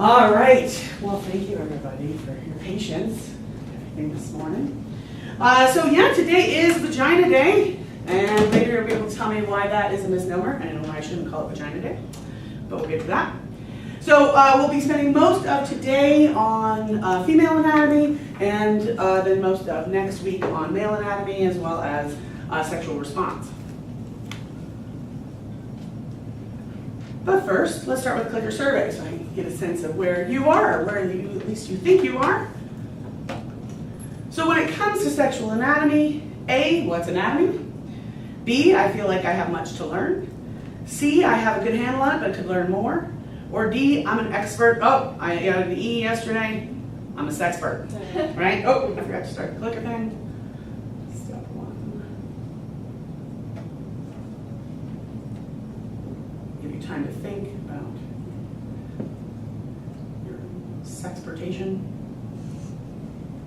All right. Well, thank you everybody for your patience this morning. Today is Vagina Day, and later you'll be able to tell me why that is a misnomer and why I shouldn't call it Vagina Day, but we'll get to that. So we'll be spending most of today on female anatomy and then most of next week on male anatomy as well as sexual response. But first, let's start with a clicker survey so I can get a sense of where you are, where you, at least you think you are. So when it comes to sexual anatomy, A, what's anatomy? B, I feel like I have much to learn. C, I have a good handle on it but could learn more. Or D, I'm an expert. Oh, I got an E yesterday. I'm a sexpert, right? Oh, I forgot to start the clicker thing. Step one. Give you time to think about your sexpertation.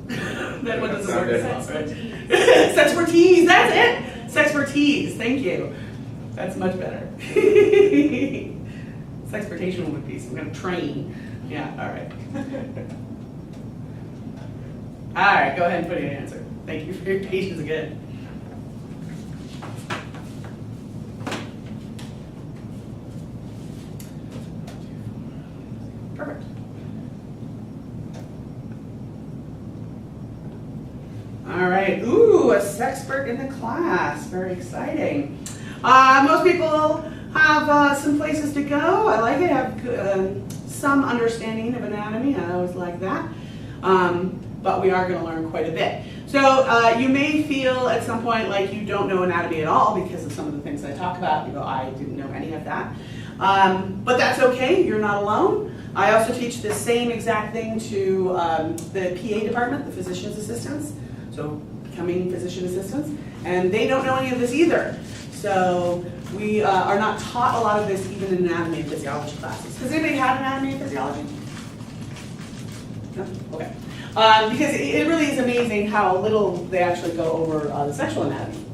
That one doesn't work. Sexpertise, that's it. Sexpertise, thank you. That's much better. Sexpertation would be some kind of train. Yeah, all right. All right, go ahead and put in your answer. Thank you for your patience again. Perfect. All right, ooh, a sexpert in the class. Very exciting. Most people have some places to go. I like it, have some understanding of anatomy. I always like that. But we are going to learn quite a bit. So you may feel at some point like you don't know anatomy at all because of some of the things I talk about. You go, I didn't know any of that. But that's okay, you're not alone. I also teach the same exact thing to the PA department, the physician's assistants. So becoming physician assistants. And they don't know any of this either. So we are not taught a lot of this even in anatomy and physiology classes. Has anybody had anatomy and physiology? No? Okay. Because it really is amazing how little they actually go over the sexual anatomy.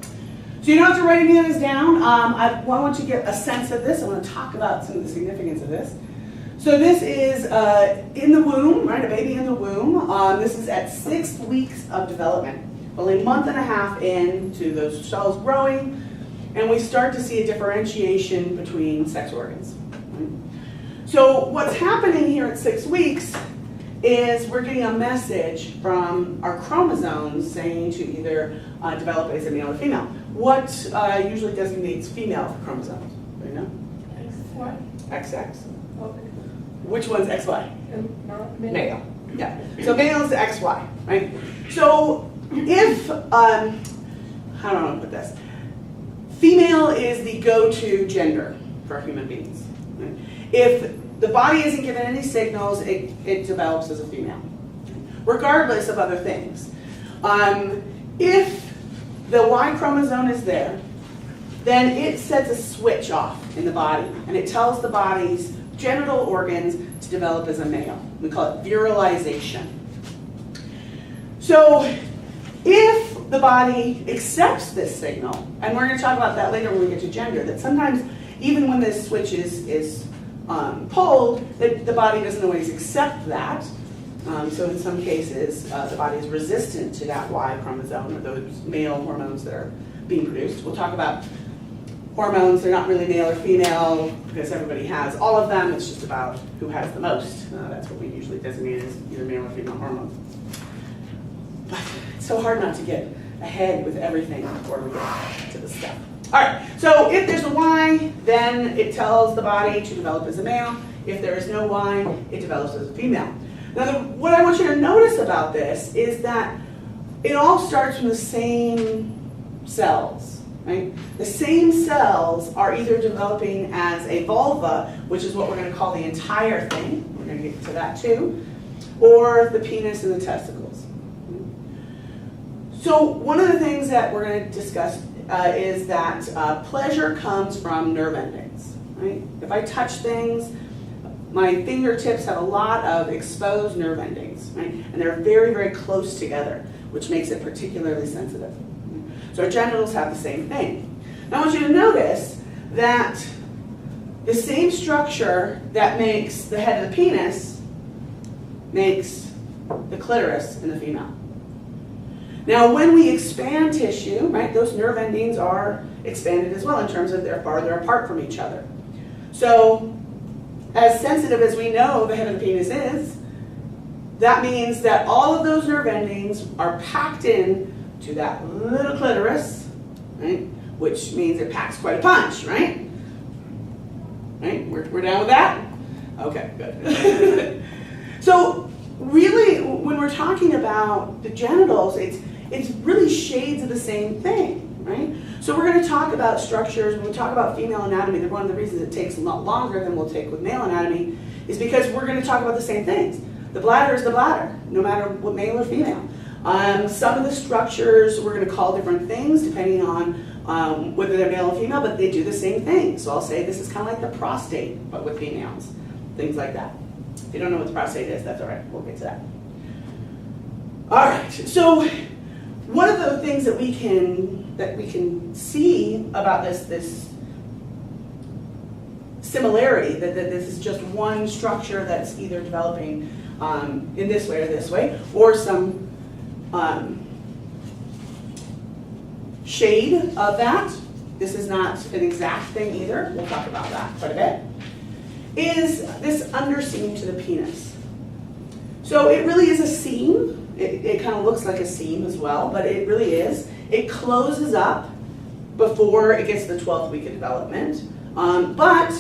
So you don't have to write any of this down. I want you to get a sense of this. I want to talk about some of the significance of this. So this is in the womb, right? A baby in the womb. This is at 6 weeks of development. Only a month and a half into those cells growing, and we start to see a differentiation between sex organs. Right? So what's happening here at 6 weeks is we're getting a message from our chromosomes saying to either develop as a male or female. What usually designates female chromosomes? Do you know? XY. XX. Okay. Which one's XY? Male. Yeah. So male is the XY, right? So if, how do I want to put this? Female is the go-to gender for human beings. Right? If the body isn't given any signals, it develops as a female, regardless of other things. If the Y chromosome is there, then it sets a switch off in the body, and it tells the body's genital organs to develop as a male. We call it virilization. So if the body accepts this signal, and we're going to talk about that later when we get to gender, that sometimes even when this switch is pulled, the body doesn't always accept that. So in some cases, the body is resistant to that Y chromosome or those male hormones that are being produced. We'll talk about hormones. They're not really male or female because everybody has all of them. It's just about who has the most. That's what we usually designate as either male or female hormones. But it's so hard not to get ahead with everything before we get to the stuff. All right, so if there's a Y, then it tells the body to develop as a male. If there is no Y, it develops as a female. Now, what I want you to notice about this is that it all starts from the same cells, right? The same cells are either developing as a vulva, which is what we're going to call the entire thing. We're going to get to that too, or the penis and the testicles. So one of the things that we're going to discuss is that pleasure comes from nerve endings, right? If I touch things, my fingertips have a lot of exposed nerve endings, right? And they're very, very close together, which makes it particularly sensitive. So our genitals have the same thing. Now I want you to notice that the same structure that makes the head of the penis makes the clitoris in the female. Now, when we expand tissue, right, those nerve endings are expanded as well in terms of they're farther apart from each other. So, as sensitive as we know the head of the penis is, that means that all of those nerve endings are packed in to that little clitoris, right, which means it packs quite a punch, right? Right? We're down with that? Okay, good. So, really, when we're talking about the genitals, it's really shades of the same thing, right? So we're going to talk about structures. When we talk about female anatomy, one of the reasons it takes a lot longer than we'll take with male anatomy is because we're going to talk about the same things. The bladder is the bladder, no matter what male or female. Some of the structures we're going to call different things depending on whether they're male or female, but they do the same thing. So I'll say this is kind of like the prostate, but with females, things like that. If you don't know what the prostate is, that's all right. We'll get to that. All right. So one of the things that we can see about this similarity, that this is just one structure that's either developing in this way, or some shade of that. This is not an exact thing either. We'll talk about that quite a bit. Is this underseam to the penis. So it really is a seam. It kind of looks like a seam as well, but it really is. It closes up before it gets to the 12th week of development. But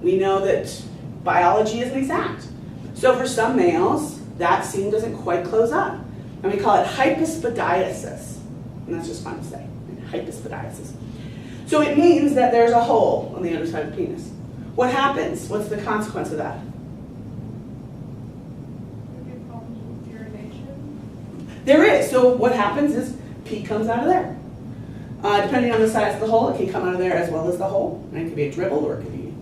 we know that biology isn't exact. So for some males, that seam doesn't quite close up. And we call it hypospadiasis. And that's just fun to say, hypospadiasis. So it means that there's a hole on the underside of the penis. What happens? What's the consequence of that? There is. So what happens is pee comes out of there. Depending on the size of the hole, it can come out of there as well as the hole. Right? It could be a dribble or it could be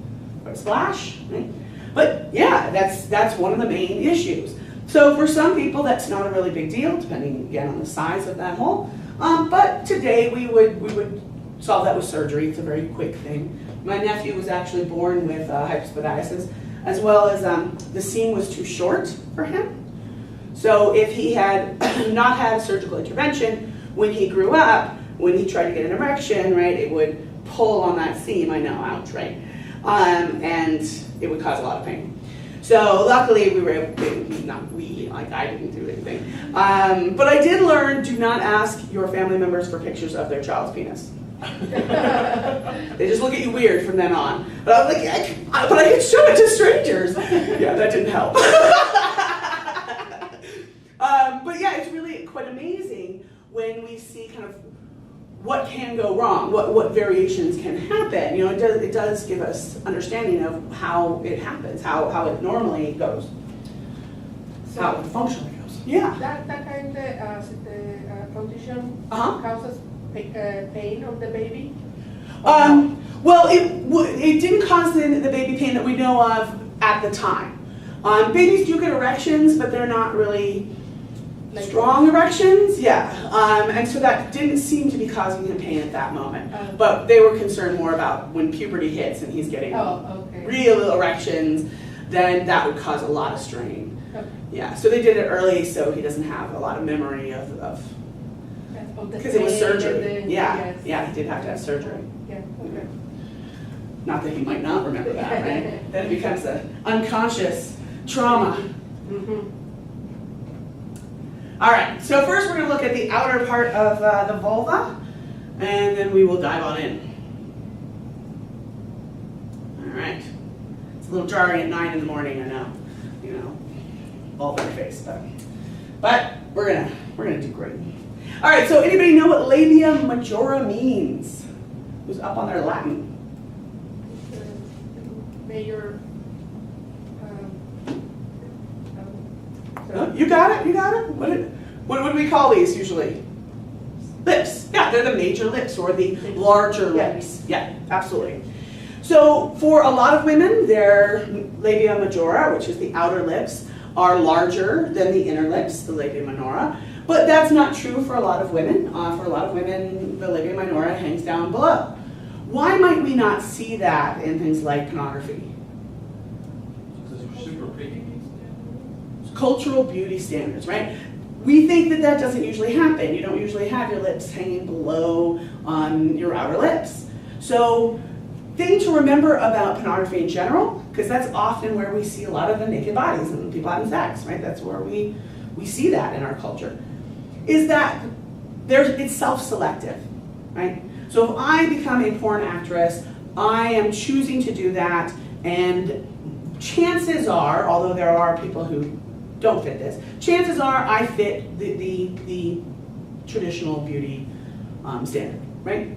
a splash. Right? But yeah, that's one of the main issues. So for some people, that's not a really big deal, depending again on the size of that hole. But today we would solve that with surgery. It's a very quick thing. My nephew was actually born with hypospadiasis, as well as the seam was too short for him. So if he had not had surgical intervention, when he grew up, when he tried to get an erection, right, it would pull on that seam. I know, ouch, right? And it would cause a lot of pain. So luckily we were able to, not we, like I didn't do anything. But I did learn, do not ask your family members for pictures of their child's penis. They just look at you weird from then on. But I was like, but I can show it to strangers. Yeah, that didn't help. But yeah, it's really quite amazing when we see kind of what can go wrong, what variations can happen. You know, it does give us understanding of how it happens, how it normally goes, so how it functionally goes. Yeah. That kind of condition causes pain of the baby? Well, it didn't cause the baby pain that we know of at the time. Babies do get erections, but they're not really strong erections, yeah. And so that didn't seem to be causing him pain at that moment. But they were concerned more about when puberty hits and he's getting real erections, then that would cause a lot of strain. Okay. Yeah, so they did it early so he doesn't have a lot of memory of because it was surgery. Yeah, he did have to have surgery. Yeah, okay. Not that he might not remember that, right? Then it becomes an unconscious trauma. Mm-hmm. All right, so first we're going to look at the outer part of the vulva, and then we will dive on in. All right. It's a little jarring at 9 in the morning, I know. You know, all over your face, but we're gonna do great. All right, so anybody know what labia majora means? Who's up on their Latin? Major. You got it. What do we call these usually? Lips. Yeah, they're the major lips or the larger lips. Yeah, absolutely. So for a lot of women, their labia majora, which is the outer lips, are larger than the inner lips, the labia minora. But that's not true for a lot of women. For a lot of women, the labia minora hangs down below. Why might we not see that in things like pornography? Because they're super picky. cultural beauty standards, right? We think that that doesn't usually happen. You don't usually have your lips hanging below on your outer lips. So, thing to remember about pornography in general, because that's often where we see a lot of the naked bodies and people having sex, right? That's where we see that in our culture, is that it's self-selective, right? So if I become a porn actress, I am choosing to do that, and chances are, although there are people who don't fit this, chances are I fit the traditional beauty standard, right?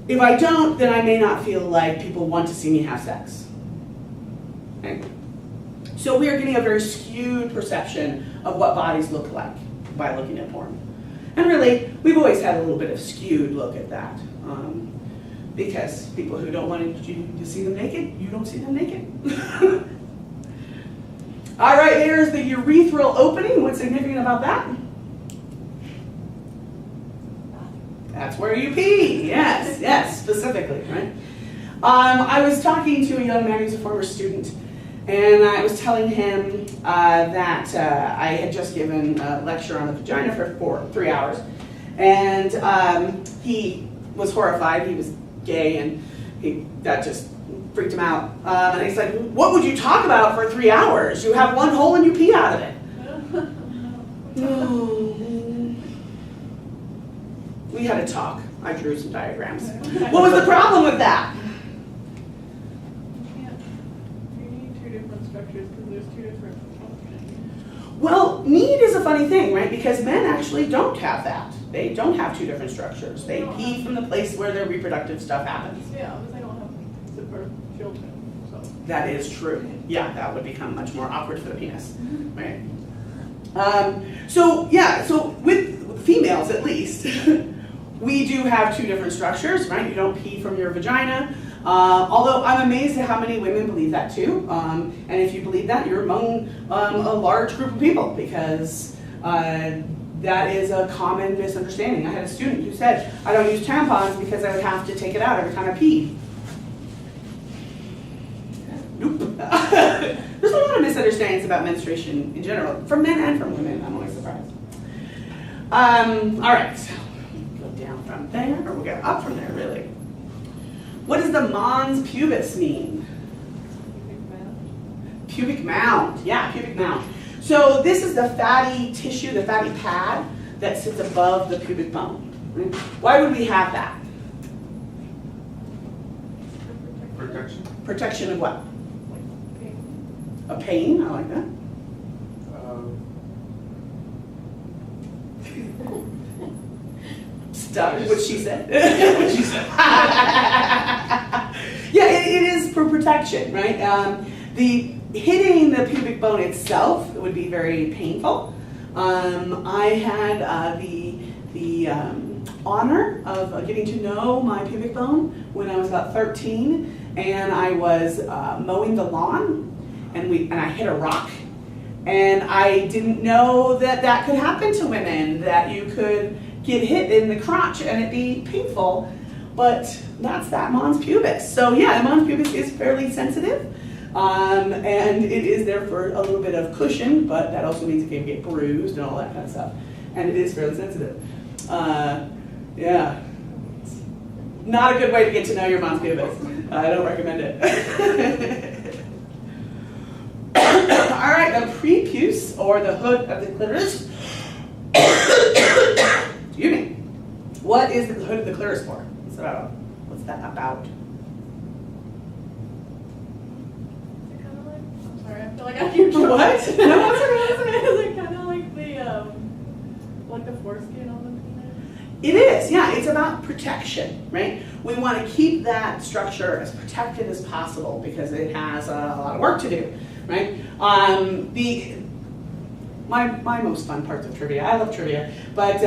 If I don't, then I may not feel like people want to see me have sex. Okay? So we are getting a very skewed perception of what bodies look like by looking at porn. And really, we've always had a little bit of skewed look at that. Because people who don't want you to see them naked, you don't see them naked. All right, here's the urethral opening. What's significant about that? That's where you pee. Yes, specifically, right? I was talking to a young man who's a former student, and I was telling him that I had just given a lecture on the vagina for 3 hours, and he was horrified. He was gay, and that just freaked him out. And he's like, "What would you talk about for 3 hours? You have one hole and you pee out of it." We had a talk. I drew some diagrams. What was the problem with that? You need two different structures because there's two different functions. Well, need is a funny thing, right? Because men actually don't have that. They don't have two different structures. They pee from the place where their reproductive stuff happens. Yeah, because they don't have to birth children. So. That is true. Yeah, that would become much more awkward for the penis, right? So with females at least, we do have two different structures, right? You don't pee from your vagina. Although I'm amazed at how many women believe that too. And if you believe that, you're among a large group of people, because that is a common misunderstanding. I had a student who said, "I don't use tampons because I would have to take it out every time I pee." Nope. There's a lot of misunderstandings about menstruation in general, from men and from women. I'm always surprised. All right. Go down from there, or we'll go up from there, really. What does the mons pubis mean? Pubic mound. Yeah, pubic mound. So this is the fatty tissue, the fatty pad that sits above the pubic bone. Right? Why would we have that? Protection. Protection of what? A pain. I like that. Stuff. What she said. What she said. Yeah, it is for protection, right? The hitting the pubic bone itself would be very painful. I had the honor of getting to know my pubic bone when I was about 13, and I was mowing the lawn, and I hit a rock, and I didn't know that could happen to women, that you could get hit in the crotch and it'd be painful, but that's that mons pubis. So yeah, the mons pubis is fairly sensitive, and it is there for a little bit of cushion, but that also means it can get bruised and all that kind of stuff, and it is fairly sensitive. Yeah, not a good way to get to know your mons pubis. I don't recommend it. All right, the prepuce, or the hood of the clitoris. Excuse me. What is the hood of the clitoris for? What's that about? Is it kind of like? I'm sorry, I feel like I keep trying. What? No, what's it kind of like the foreskin on the penis? It is, yeah. It's about protection, right? We want to keep that structure as protected as possible because it has a lot of work to do, right? My most fun parts of trivia. I love trivia, but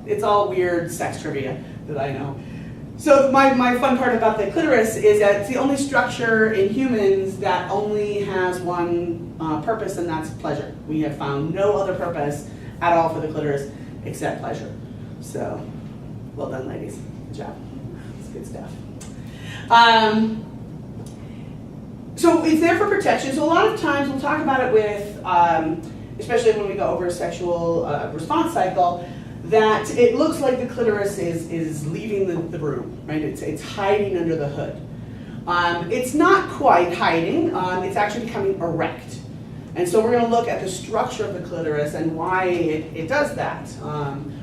it's all weird sex trivia that I know. So my fun part about the clitoris is that it's the only structure in humans that only has one purpose, and that's pleasure. We have found no other purpose at all for the clitoris except pleasure. So, well done, ladies. Good job. It's good stuff. So it's there for protection. So a lot of times we'll talk about it with, especially when we go over a sexual response cycle, that it looks like the clitoris is leaving the room, right? It's hiding under the hood. It's not quite hiding, it's actually becoming erect. And so we're going to look at the structure of the clitoris and why it does that,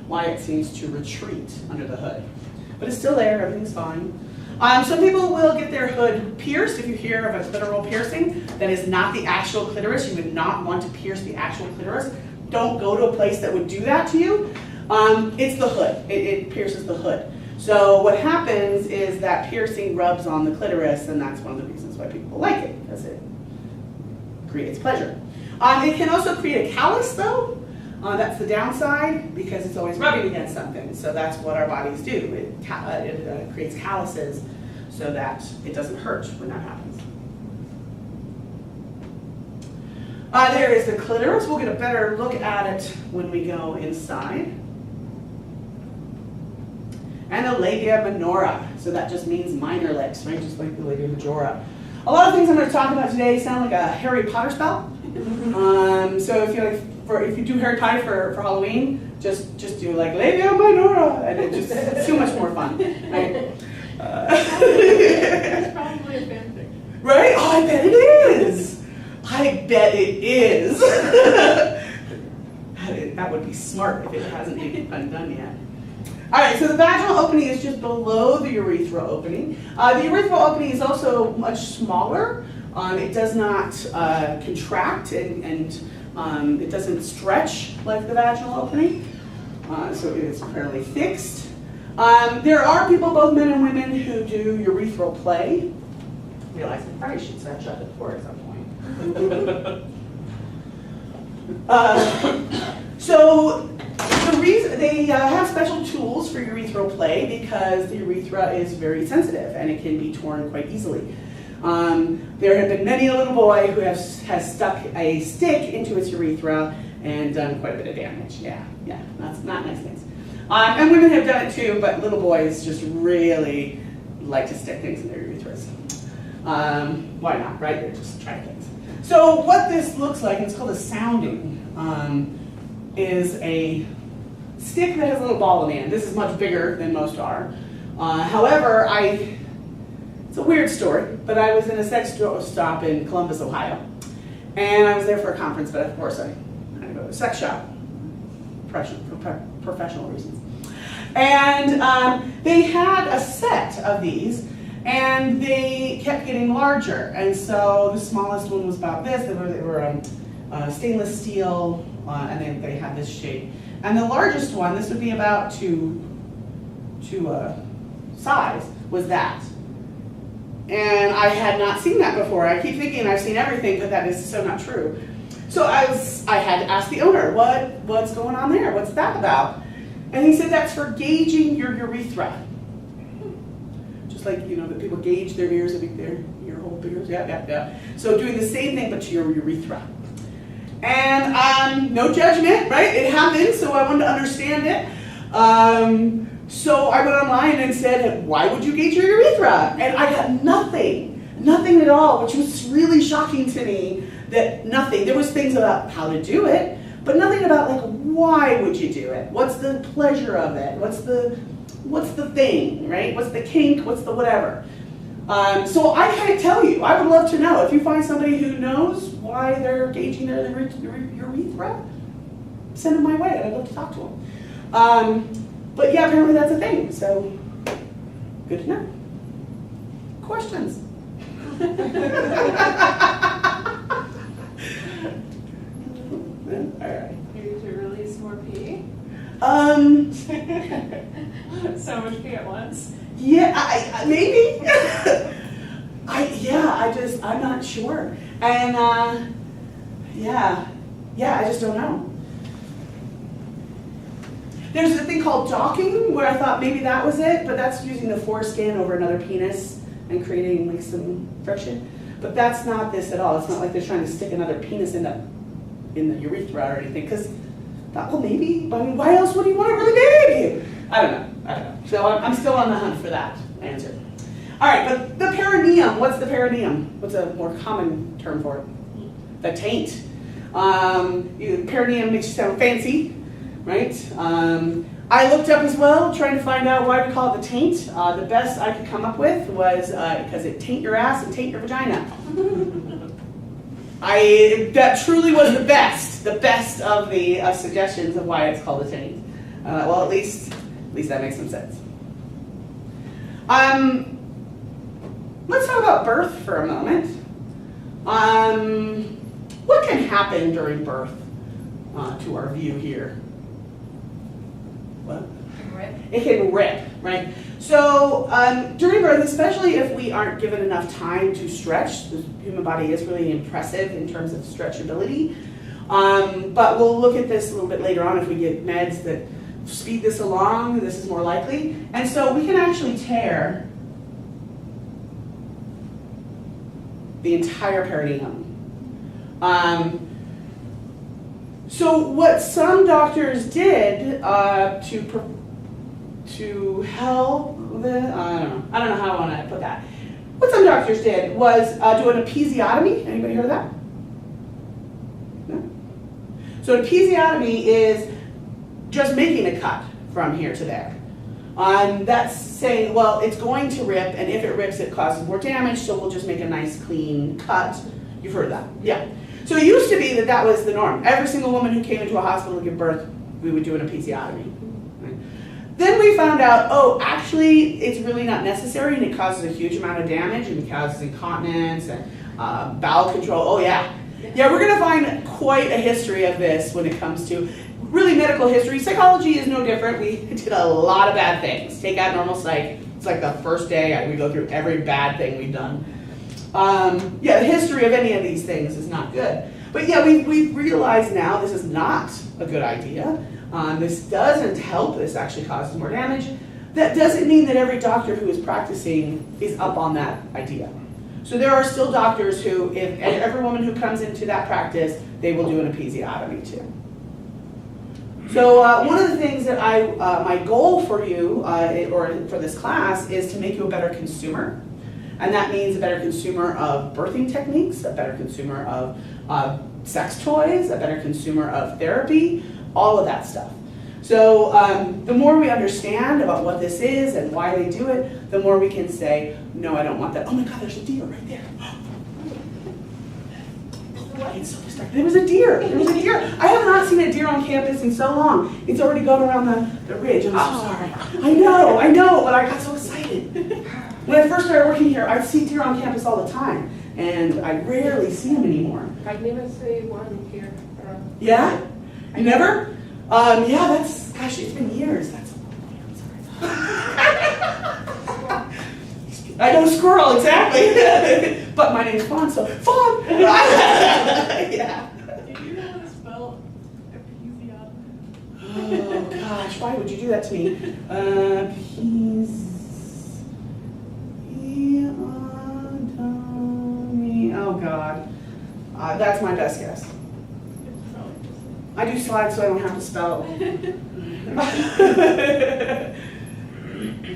why it seems to retreat under the hood. But it's still there, everything's fine. Some people will get their hood pierced. If you hear of a clitoral piercing, that is not the actual clitoris. You would not want to pierce the actual clitoris. Don't go to a place that would do that to you. It's the hood. It pierces the hood. So what happens is that piercing rubs on the clitoris, and that's one of the reasons why people like it, because it creates pleasure. It can also create a callus, though. That's the downside, because it's always rubbing against something. So that's what our bodies do. It creates calluses so that it doesn't hurt when that happens. There is the clitoris. We'll get a better look at it when we go inside. And the labia minora. So that just means minor lips, right? Just like the labia majora. A lot of things I'm going to talk about today sound like a Harry Potter spell. So if you do Harry Potter for Halloween, just do like labia minora, and it's too much more fun. Right? It's probably a fanfic. Right? Oh, I bet it is. I bet it is. That would be smart if it hasn't been undone yet. All right, so the vaginal opening is just below the urethral opening. The urethral opening is also much smaller. It does not contract and it doesn't stretch like the vaginal opening. So it is fairly fixed. There are people, both men and women, who do urethral play. I realize I probably should shut the door at some point. So the reason they have special tools for urethral play because the urethra is very sensitive and it can be torn quite easily. There have been many a little boy who has stuck a stick into his urethra and done quite a bit of damage. Yeah, that's not nice things. And women have done it too, but little boys just really like to stick things in their urethras. Why not, right? They're just trying things. So what this looks like, and it's called a sounding, is a stick that has a little ball in the end. This is much bigger than most are. However, it's a weird story, but I was in a sex stop in Columbus, Ohio. And I was there for a conference, but of course I had to go to a sex shop for professional reasons. And they had a set of these, and they kept getting larger. And so the smallest one was about this. They were stainless steel, and they had this shape. And the largest one, this would be about to size, was that. And I had not seen that before. I keep thinking I've seen everything, but that is so not true. So I had to ask the owner, what's going on there? What's that about? And he said that's for gauging your urethra. Just like, that people gauge their ears, their ear hole bigger. Yeah. So doing the same thing, but to your urethra. And no judgment, right? It happened, so I wanted to understand it. So I went online and said, why would you gauge your urethra? And I got nothing at all, which was really shocking to me. That nothing. There was things about how to do it, but nothing about like why would you do it? What's the pleasure of it? What's the thing, right? What's the kink? What's the whatever? So I can't tell you. I would love to know. If you find somebody who knows why they're gauging their urethra, send them my way. I'd love to talk to them. But yeah, apparently that's a thing. So good to know. Questions? All right. Maybe to release more pee? So much pee at once? Yeah, I maybe. I'm not sure. And I just don't know. There's a thing called docking where I thought maybe that was it, but that's using the foreskin over another penis and creating like some friction. But that's not this at all. It's not like they're trying to stick another penis in the urethra or anything. Because maybe. I mean, why else would you want it really big? I don't know. So I'm still on the hunt for that answer. All right, but the perineum, what's the perineum? What's a more common term for it? The taint. Perineum makes you sound fancy, right? I looked up as well, trying to find out why we call it the taint. The best I could come up with was because it taint your ass and taint your vagina. That truly was the best of the suggestions of why it's called a taint. Well, at least that makes some sense. Let's talk about birth for a moment. What can happen during birth to our view here? What? It can rip, right? So during birth, especially if we aren't given enough time to stretch, the human body is really impressive in terms of stretchability. But we'll look at this a little bit later on if we get meds that speed this along. This is more likely. And so we can actually tear the entire perineum. So what some doctors did to help the, I don't know how I want to put that. What some doctors did was do an episiotomy. Anybody heard of that? No? So an episiotomy is just making a cut from here to there. That's saying, well, it's going to rip, and if it rips, it causes more damage, so we'll just make a nice clean cut. You've heard that? Yeah. So it used to be that was the norm. Every single woman who came into a hospital to give birth, we would do an episiotomy. Right? Then we found out, oh, actually, it's really not necessary, and it causes a huge amount of damage, and it causes incontinence and bowel control. Oh, yeah. Yeah, we're going to find quite a history of this when it comes to really medical history. Psychology is no different. We did a lot of bad things. Take out normal psych. It's like the first day we go through every bad thing we've done. Yeah, the history of any of these things is not good. But yeah, we've realized now this is not a good idea. This doesn't help. This actually causes more damage. That doesn't mean that every doctor who is practicing is up on that idea. So there are still doctors who, if every woman who comes into that practice, they will do an episiotomy too. So one of the things that my goal for you, or for this class, is to make you a better consumer. And that means a better consumer of birthing techniques, a better consumer of sex toys, a better consumer of therapy, all of that stuff. So the more we understand about what this is and why they do it, the more we can say, no, I don't want that. Oh my God, there's a deer right there. It's so distracting. There was a deer. There was a deer. I have not seen a deer on campus in so long. It's already gone around the ridge. I'm so sorry. I know, but I got so excited. When I first started working here, I'd see deer on campus all the time, and I rarely see them anymore. I've never seen one here. Yeah? You never? Yeah, that's, gosh, it's been years. That's I'm sorry. I know squirrel, exactly. But my name is Fawn, so Fawn! Yeah. Did you know how to spell episiotomy? Oh gosh, why would you do that to me? Oh God. That's my best guess. It's probably just I do slides so I don't have to spell.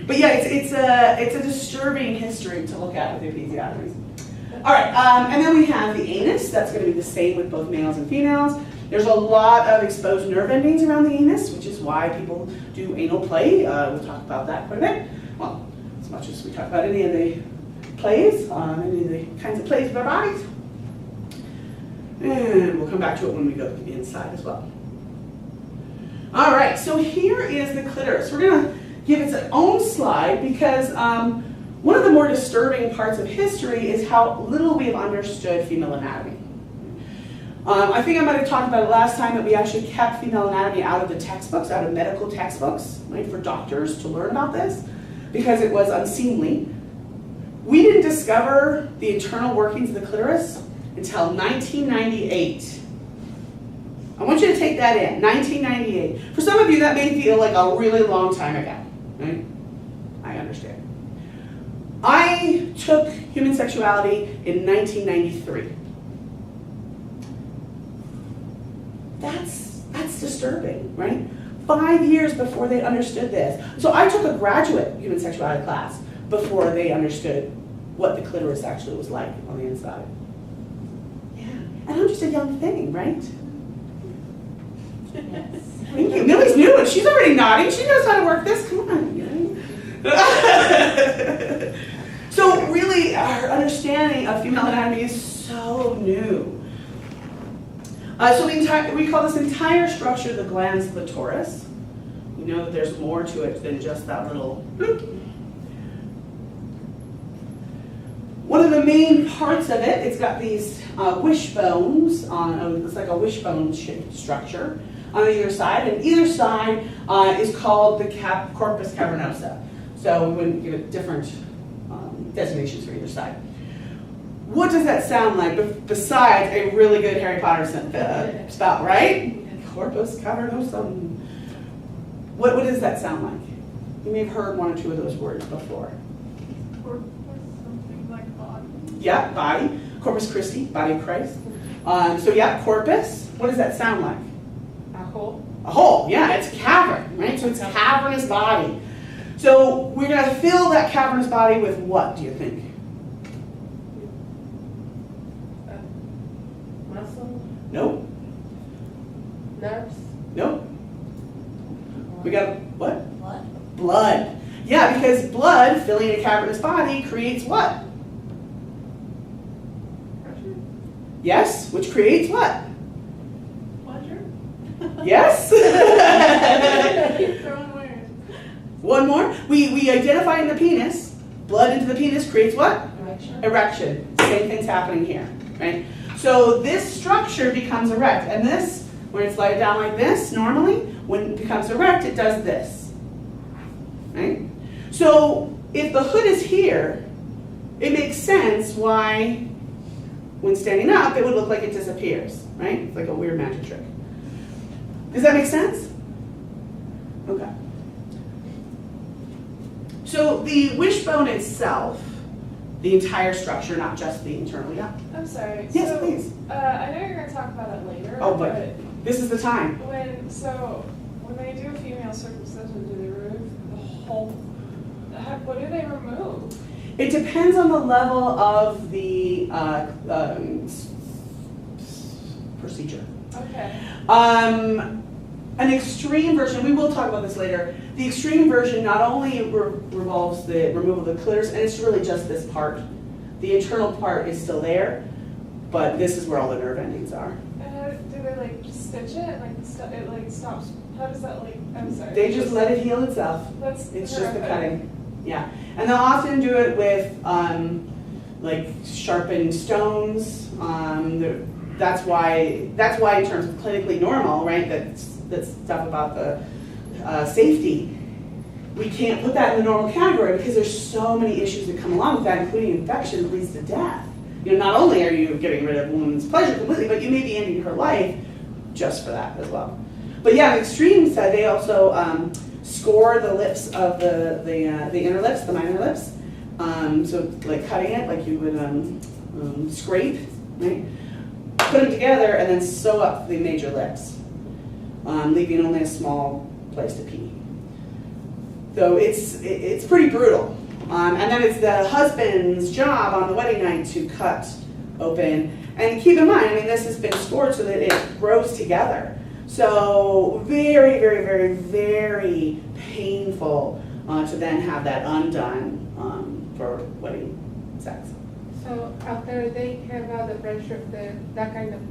But yeah, it's a disturbing history to look at with episiotomies. All right, and then we have the anus. That's going to be the same with both males and females. There's a lot of exposed nerve endings around the anus, which is why people do anal play. We'll talk about that quite a bit. Well, as much as we talk about any of the plays, any of the kinds of plays with our bodies. And we'll come back to it when we go to the inside as well. All right, so here is the clitoris. We're going to give its own slide because one of the more disturbing parts of history is how little we have understood female anatomy. I think I might have talked about it last time that we actually kept female anatomy out of the textbooks, out of medical textbooks, right, for doctors to learn about this because it was unseemly. We didn't discover the internal workings of the clitoris until 1998. I want you to take that in, 1998. For some of you, that may feel like a really long time ago, right? I understand. I took human sexuality in 1993. That's disturbing, right? 5 years before they understood this. So I took a graduate human sexuality class, before they understood what the clitoris actually was like on the inside. Yeah, and I'm just a young thing, right? Yes. Thank you. Millie's new and she's already nodding. She knows how to work this. Come on, you know? So really, our understanding of female anatomy is so new. So we call this entire structure the glans clitoris. We know that there's more to it than just that little bloop. One of the main parts of it, it's got these wishbones on, it's like a wishbone shaped structure on either side, and either side is called the corpus cavernosa. So we wouldn't give it different designations for either side. What does that sound like besides a really good Harry Potter spell, right? Corpus cavernosum. What does that sound like? You may have heard one or two of those words before. Or something like body. Yeah, body. Corpus Christi, body of Christ. So yeah, corpus. What does that sound like? A hole. A hole, yeah, it's a cavern, right? So it's a cavernous body. So we're going to fill that cavernous body with what, do you think? Muscle. Nope. Nerves. Nope. We got what? Blood. Blood. Yeah, because blood filling a cavernous body creates what? Pressure. Yes, which creates what? Pleasure. Yes? Keep throwing words. One more. We identify in the penis. Blood into the penis creates what? Erection. Erection. Same thing's happening here, right? So this structure becomes erect, and this, when it's laid down like this, normally, when it becomes erect, it does this, right? So if the hood is here, it makes sense why, when standing up, it would look like it disappears, right? It's like a weird magic trick. Does that make sense? Okay. So the wishbone itself, the entire structure, not just the internal, yeah. I'm sorry. Yes, so, please. I know you're going to talk about it later. Oh, but this is the time. when they do a female circumcision, do they remove the whole? What do they remove? It depends on the level of the procedure. Okay. An extreme version, we will talk about this later, the extreme version not only revolves the removal of the clitoris, and it's really just this part. The internal part is still there, but this is where all the nerve endings are. Do they like just stitch it? It like stops. How does that like? I'm sorry. They just let it heal itself. That's It's just the horrific. cutting. Yeah. And they'll often do it with like sharpened stones. That's why in terms of clinically normal, right, that's stuff about the safety, we can't put that in the normal category because there's so many issues that come along with that, including infection that leads to death. You know, not only are you getting rid of a woman's pleasure completely, but you may be ending her life just for that as well. But yeah, the extreme side, they also score the lips of the inner lips, the minor lips. So like cutting it, like you would scrape, right? Put them together and then sew up the major lips, leaving only a small place to pee. So it's pretty brutal. And then it's the husband's job on the wedding night to cut open. And keep in mind, I mean, this has been scored so that it grows together. So very, very, very, very painful to then have that undone for wedding sex. So after they have the pressure, that kind of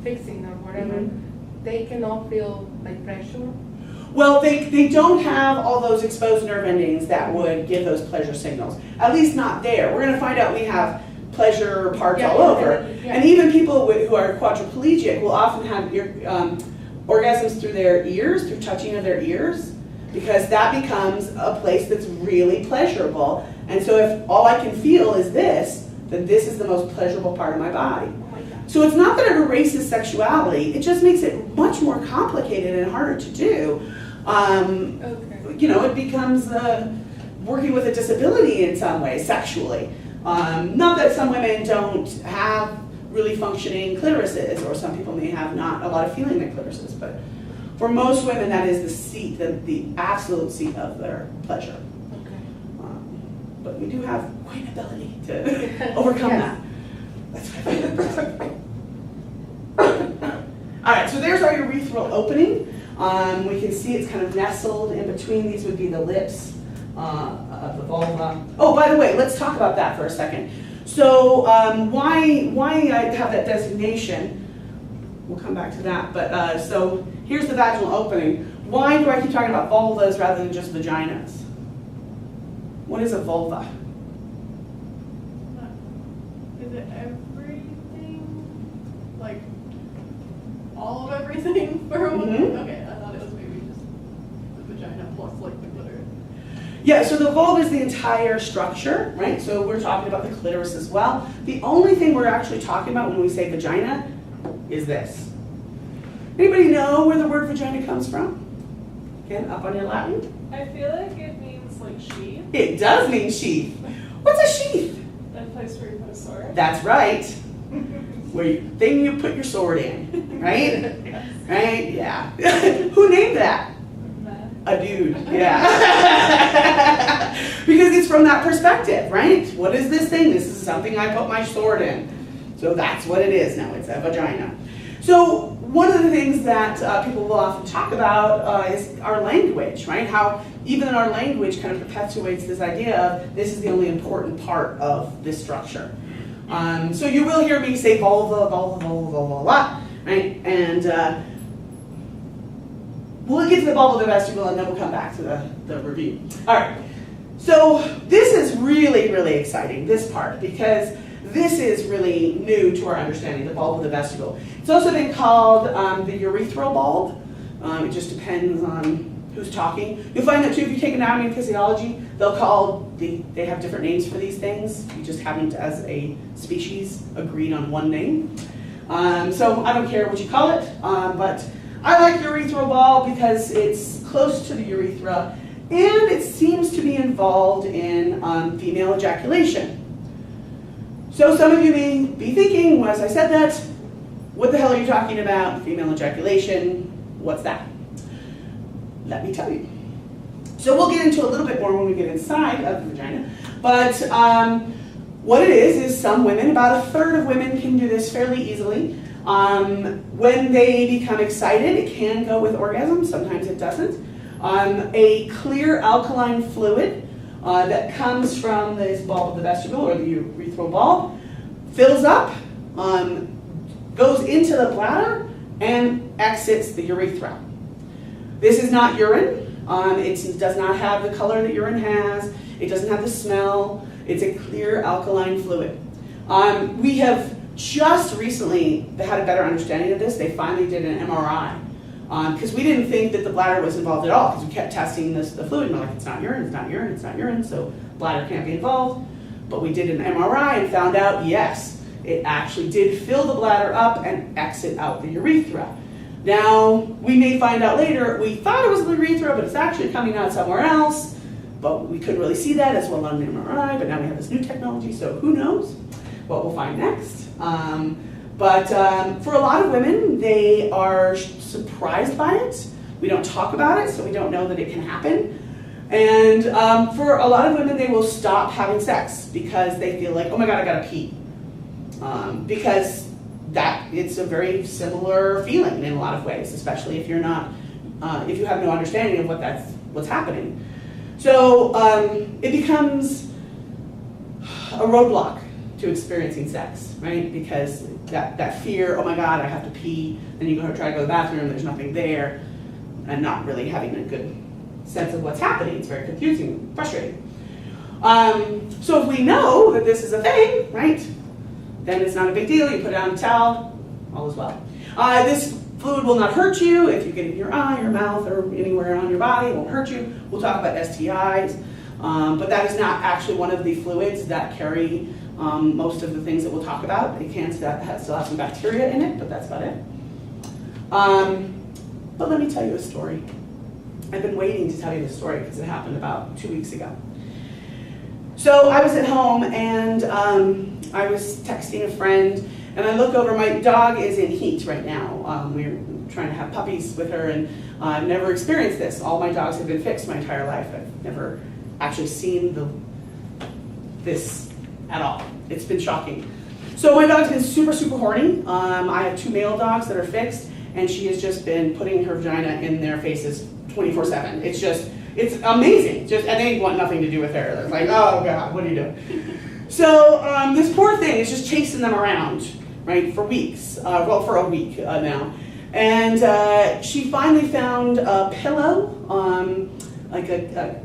fixing or whatever, they cannot feel like pressure. Well, they don't have all those exposed nerve endings that would give those pleasure signals. At least not there. We're going to find out we have pleasure parts all over. Yeah. And even people who are quadriplegic will often have orgasms through their ears, through touching of their ears, because that becomes a place that's really pleasurable. And so if all I can feel is this, then this is the most pleasurable part of my body. Oh my God. So it's not that it erases sexuality, it just makes it much more complicated and harder to do. Okay. You know, it becomes working with a disability in some way, sexually. Not that some women don't have really functioning clitorises, or some people may have not a lot of feeling in their clitorises, but for most women that is the seat, the absolute seat of their pleasure. but we do have quite an ability to overcome Yes. that. That's what All right, so there's our urethral opening. We can see it's kind of nestled in between. These would be the lips of the vulva. Oh, by the way, let's talk about that for a second. So why I have that designation, we'll come back to that, but so here's the vaginal opening. Why do I keep talking about vulvas rather than just vaginas? What is a vulva? Is it everything? Like, all of everything for a woman? Mhm. Okay, I thought it was maybe just the vagina plus like the clitoris. Yeah, so the vulva is the entire structure, right? So we're talking about the clitoris as well. The only thing we're actually talking about when we say vagina is this. Anybody know where the word vagina comes from? Again, up on your Latin. I feel like it means like sheath, It does mean sheath. What's a sheath? that place where you put a sword. That's right. Thing you put your sword in, right? Right? Yeah. Who named that? Man. A dude, yeah. Because it's from that perspective, right? What is this thing? This is something I put my sword in. So that's what it is now, it's a vagina. So one of the things that people will often talk about is our language, right? How even in our language kind of perpetuates this idea of this is the only important part of this structure. So you will hear me say vulva, vulva, vulva, vulva a lot, right? And we'll get to the bulb of the vestibule and then we'll come back to the review. All right, so this is really, really exciting, this part, because this is really new to our understanding, the bulb of the vestibule. It's also been called the urethral bulb. It just depends on who's talking. You'll find that too if you take anatomy and physiology, they have different names for these things. We just haven't, as a species, agreed on one name. So I don't care what you call it, but I like urethral bulb because it's close to the urethra and it seems to be involved in female ejaculation. So some of you may be thinking, as I said that, what the hell are you talking about? Female ejaculation, what's that? Let me tell you. So we'll get into a little bit more when we get inside of the vagina. But what it is some women, about a third of women can do this fairly easily. When they become excited, it can go with orgasm, sometimes it doesn't. A clear alkaline fluid that comes from this bulb of the vestibule or the urethral bulb fills up, goes into the bladder, and exits the urethra. This is not urine. It does not have the color that urine has. It doesn't have the smell. It's a clear alkaline fluid. We have just recently had a better understanding of this. They finally did an MRI because we didn't think that the bladder was involved at all because we kept testing the fluid and we're like, it's not urine, it's not urine, it's not urine, so bladder can't be involved. But we did an MRI and found out, yes, it actually did fill the bladder up and exit out the urethra. Now, we may find out later, we thought it was the urethra, but it's actually coming out somewhere else. But we couldn't really see that as well on the MRI, but now we have this new technology, so who knows what we'll find next. But for a lot of women, they are surprised by it. We don't talk about it, so we don't know that it can happen. And for a lot of women, they will stop having sex because they feel like, oh my God, I gotta pee. Because it's a very similar feeling in a lot of ways, especially if you're not, if you have no understanding of what's happening. So it becomes a roadblock to experiencing sex, right? Because that fear, oh my God, I have to pee, then you go try to go to the bathroom, there's nothing there, and not really having a good sense of what's happening. It's very confusing, frustrating. So if we know that this is a thing, right, then it's not a big deal. You put it on a towel, all is well. This fluid will not hurt you. If you get it in your eye, your mouth, or anywhere on your body, it won't hurt you. We'll talk about STIs, but that is not actually one of the fluids that carry most of the things that we'll talk about. It can still have some bacteria in it, but that's about it. But let me tell you a story. I've been waiting to tell you this story because it happened about 2 weeks ago. So I was at home and I was texting a friend and I look over, my dog is in heat right now. We're trying to have puppies with her and I've never experienced this. All my dogs have been fixed my entire life. I've never actually seen this at all. It's been shocking. So my dog's been super, super horny. I have 2 male dogs that are fixed, and she has just been putting her vagina in their faces 24/7. It's amazing. And they want nothing to do with her. They're like, oh God, what are you doing? So this poor thing is just chasing them around, right, for weeks. Well, for a week now. And she finally found a pillow, like a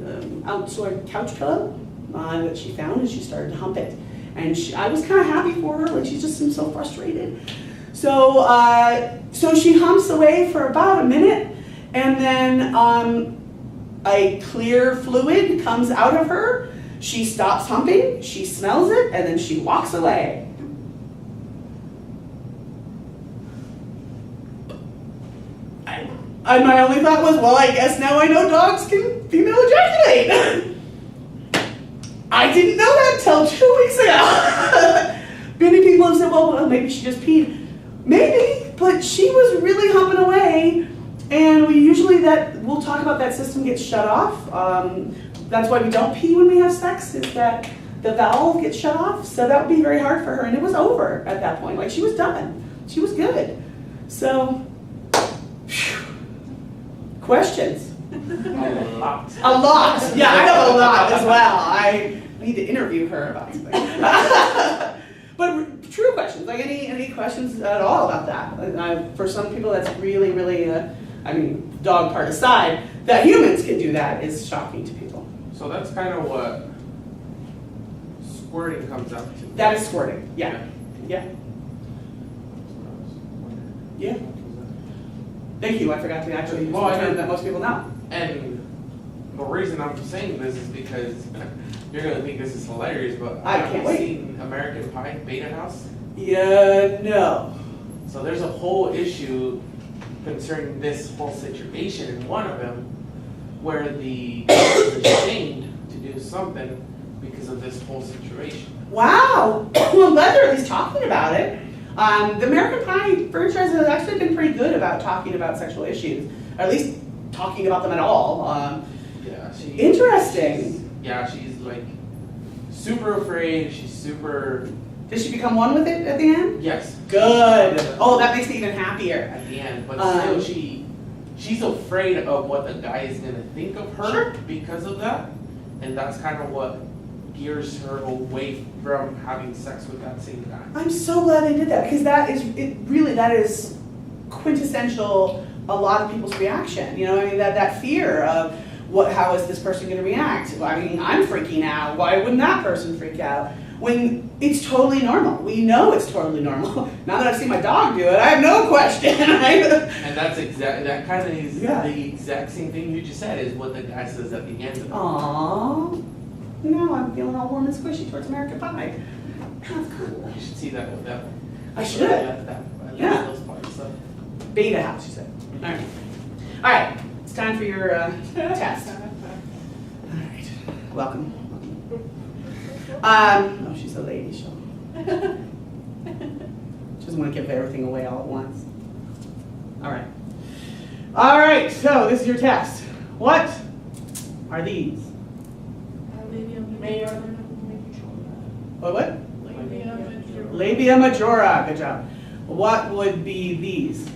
outdoor couch pillow that she found, and she started to hump it. And I was kind of happy for her, like she just seemed so frustrated. So she humps away for about a minute, and then a clear fluid comes out of her. She stops humping, she smells it, and then she walks away. And my only thought was, well, I guess now I know dogs can female ejaculate. I didn't know that until 2 weeks ago. Many people have said, well, maybe she just peed. Maybe, but she was really humping away, and we'll talk about that system gets shut off. That's why we don't pee when we have sex, is that the valve gets shut off. So that would be very hard for her, and it was over at that point. Like, she was done. She was good. So, questions? A lot. A lot. Yeah, I have a lot as well. I need to interview her about something. But true questions, like any questions at all about that? For some people, that's really, really, dog part aside, that humans can do that is shocking to people. So that's kind of what squirting comes up to. That is squirting. Yeah. Yeah. Yeah. Thank you. I forgot to actually use the term that most people know. And the reason I'm saying this is because you're going to think this is hilarious, but I have can't you wait. seen American Pie Beta House? Yeah, no. So there's a whole issue concerning this whole situation in one of them where the dog is ashamed to do something because of this whole situation. Wow. Well, I'm glad they're at least talking about it. The American Pie franchise has actually been pretty good about talking about sexual issues, or at least talking about them at all. Yeah, Interesting. She's like super afraid. She's super. Did she become one with it at the end? Yes. Good. Oh, that makes me even happier. At the end, but still, she's afraid of what the guy is gonna think of her Sure. because of that, and that's kind of what gears her away from having sex with that same guy. I'm so glad they did that, because that is quintessential a lot of people's reaction. You know, that fear of how is this person going to react? I'm freaking out. Why wouldn't that person freak out? When it's totally normal. We know it's totally normal. Now that I've seen my dog do it, I have no question. And that kind of is the exact same thing you just said, is what the guy says at the end of it. Aww. Now I'm feeling all warm and squishy towards American Pie. That's cool. You should see that with that. I should. Yeah. Those parts, so. Beta house, you said. All right. All right. It's time for your test. All right. Welcome. Oh, she's a lady. She doesn't want to give everything away all at once. All right. All right. So this is your test. What are these? What? Labia majora. Good job. What would be these?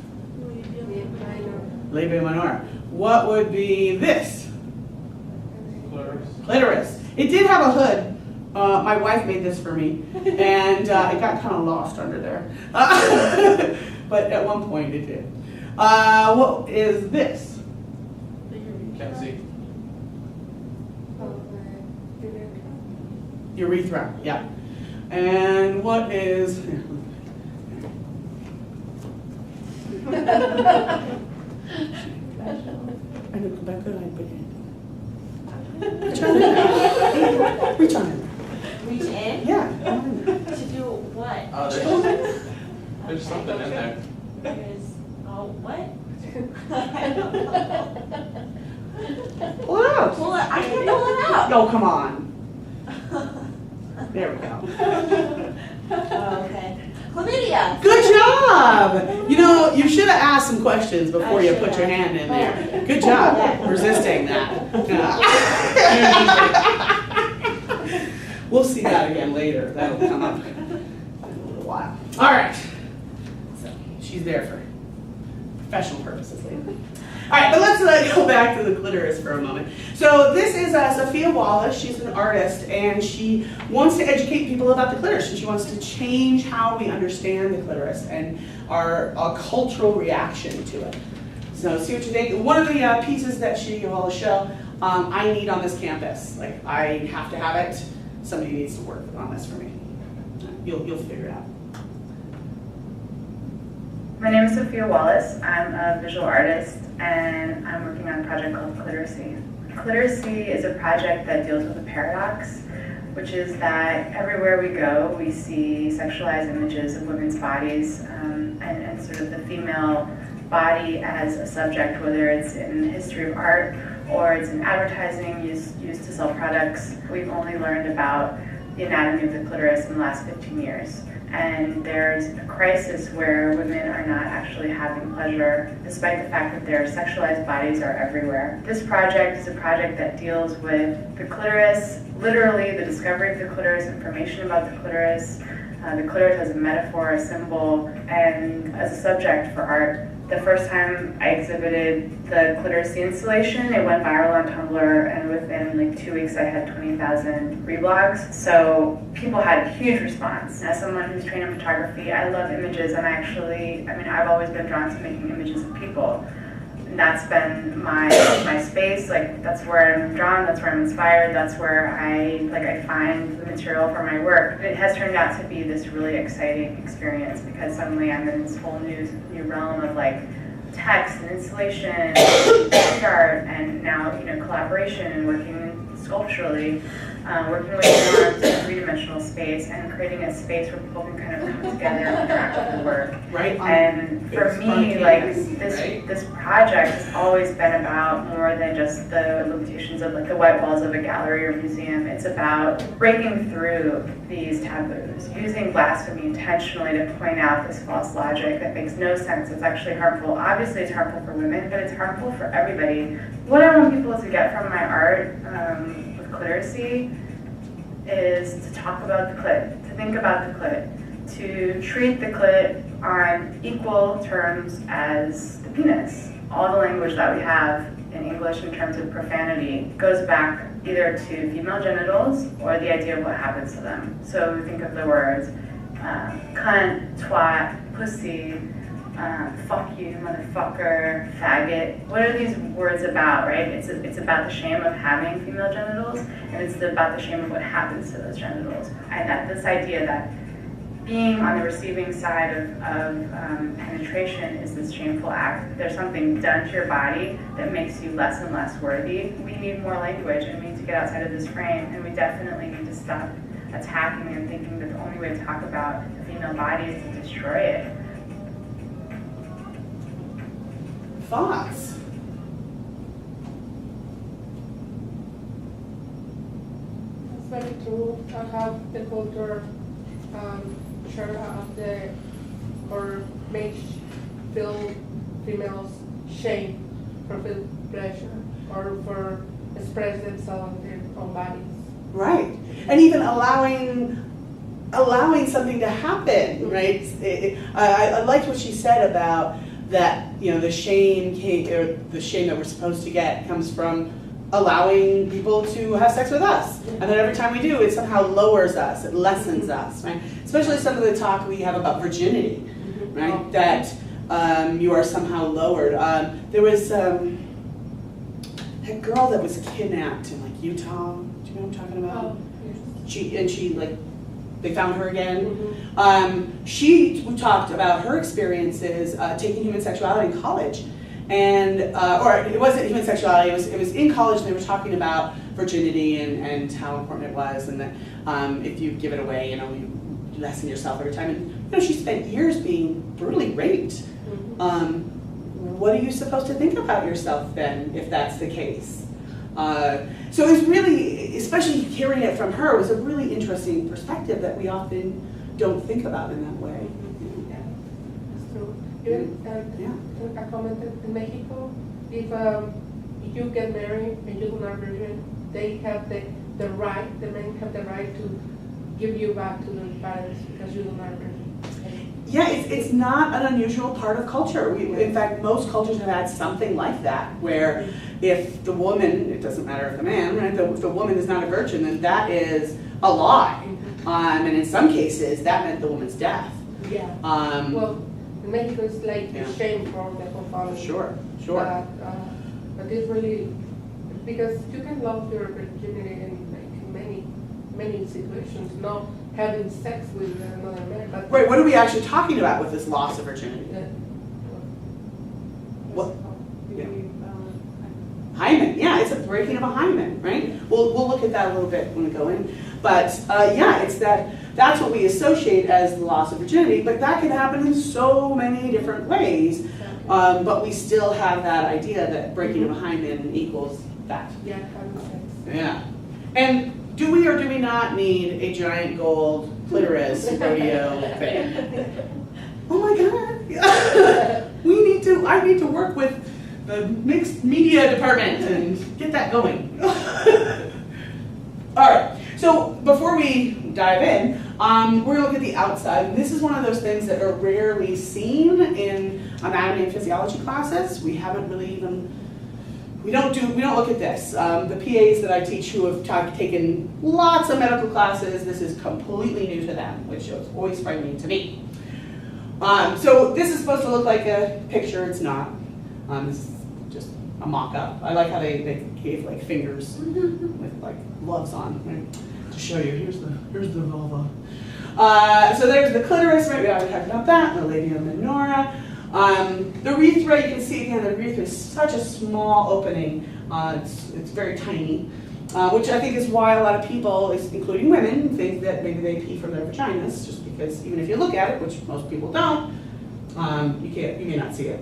Labia minora. What would be this? Clitoris. It did have a hood. My wife made this for me, and it got kind of lost under there. But at one point it did. What is this? Can't see. Urethra. Yeah. And what is? I know, back good. Reach on in. Reach on in. Reach in? Yeah. To do what? Oh, there's something in there. What? I don't know. Pull it out. Pull it, I can't pull it out. Oh, come on. There we go. Okay. Chlamydia. Good job. You know, you should have asked some questions before you put your hand in there. Good job resisting that. We'll see. that again later. That'll come up in a little while. All right. So she's there for professional purposes later. All right, but let's go back to the clitoris for a moment. So this is Sophia Wallace. She's an artist, and she wants to educate people about the clitoris, and she wants to change how we understand the clitoris and our cultural reaction to it. So see what you think. One of the pieces that she will show, I need on this campus. Like, I have to have it. Somebody needs to work on this for me. You'll figure it out. My name is Sophia Wallace. I'm a visual artist, and I'm working on a project called Cliteracy. Cliteracy is a project that deals with a paradox, which is that everywhere we go, we see sexualized images of women's bodies, and sort of the female body as a subject, whether it's in the history of art or it's in advertising used to sell products. We've only learned about the anatomy of the clitoris in the last 15 years. And there's a crisis where women are not actually having pleasure, despite the fact that their sexualized bodies are everywhere. This project is a project that deals with the clitoris, literally the discovery of the clitoris, information about the clitoris. The clitoris as a metaphor, a symbol, and as a subject for art. The first time I exhibited the Cliteracy installation, it went viral on Tumblr, and within like 2 weeks I had 20,000 reblogs. So people had a huge response. As someone who's trained in photography, I love images, and I've always been drawn to making images of people. And that's been my space. Like, that's where I'm drawn, that's where I'm inspired, that's where I find the material for my work. It has turned out to be this really exciting experience because suddenly I'm in this whole new realm of like text and installation and art, and now collaboration and working sculpturally, working with arms in a three-dimensional space and creating a space where people can kind of come together and interact with the work. Right. And for me, like this project has always been about more than just the limitations of like the white walls of a gallery or museum. It's about breaking through these taboos, using blasphemy intentionally to point out this false logic that makes no sense. It's actually harmful. Obviously, it's harmful for women, but it's harmful for everybody. What I want people to get from my art with Cliteracy is to talk about the clit, to think about the clit, to treat the clit on equal terms as the penis. All the language that we have in English in terms of profanity goes back either to female genitals or the idea of what happens to them. So we think of the words cunt, twat, pussy, fuck you, motherfucker, faggot. What are these words about, right? It's about the shame of having female genitals, and it's about the shame of what happens to those genitals. And that this idea that being on the receiving side of penetration is this shameful act. There's something done to your body that makes you less and less worthy. We need more language, and we need to get outside of this frame, and we definitely need to stop attacking and thinking that the only way to talk about the female body is to destroy it. Thoughts? It's very true. I have the culture share of the or make feel females shame for feel pressure or for express themselves in their own bodies. Right, and even allowing something to happen, right? I liked what she said about that. The shame the shame that we're supposed to get comes from allowing people to have sex with us, and then every time we do, it somehow lowers us, it lessens us, right? Especially some of the talk we have about virginity, right? That you are somehow lowered. There was that girl that was kidnapped in like Utah. Do you know what I'm talking about? Oh, yes. She they found her again. She talked about her experiences taking human sexuality in college. And or it wasn't human sexuality, it was in college, and they were talking about virginity and how important it was, and that if you give it away, you lessen yourself every time. And she spent years being brutally raped. What are you supposed to think about yourself then, if that's the case? So it was really, especially hearing it from her, was a really interesting perspective that we often don't think about in that way. It's true. Even I commented in Mexico, if you get married and you're not virgin, they have the right, the men have the right to give you back to the parents because you don't learn. Yeah, it's not an unusual part of culture. In fact, most cultures have had something like that, where if the woman, it doesn't matter if the man, right, if the woman is not a virgin, then that is a lie. And in some cases, that meant the woman's death. Yeah. Um, Well, in Mexico, it's like Yeah. a shame for the whole family. Sure. But it's really, because you can lose your virginity in like many situations, not having sex with another man. But Right, what are we actually talking about with this loss of virginity? What? Yeah. Hymen, yeah, it's a breaking of a hymen, right? We'll look at that a little bit when we go in. But yeah, it's that's what we associate as the loss of virginity, but that can happen in so many different ways. But we still have that idea that breaking of a hymen equals that. Yeah, having sex. Yeah. And do we or do we not need a giant gold clitoris rodeo thing? Oh my God. I need to work with the mixed media department and get that going. All right. So before we dive in, we're going to look at the outside. This is one of those things that are rarely seen in anatomy and physiology classes. We haven't really even, we don't look at this. The PAs that I teach who have taken lots of medical classes, this is completely new to them, which is always frightening to me. So this is supposed to look like a picture. It's not. This is just a mock-up. I like how they gave like fingers with like gloves on, right? To show you. Here's the vulva. So there's the clitoris, right? We already talked about that. The labia minora. The urethra, you can see again, the urethra is such a small opening. It's very tiny, which I think is why a lot of people, including women, think that maybe they pee from their vaginas, just because even if you look at it, which most people don't, you may not see it.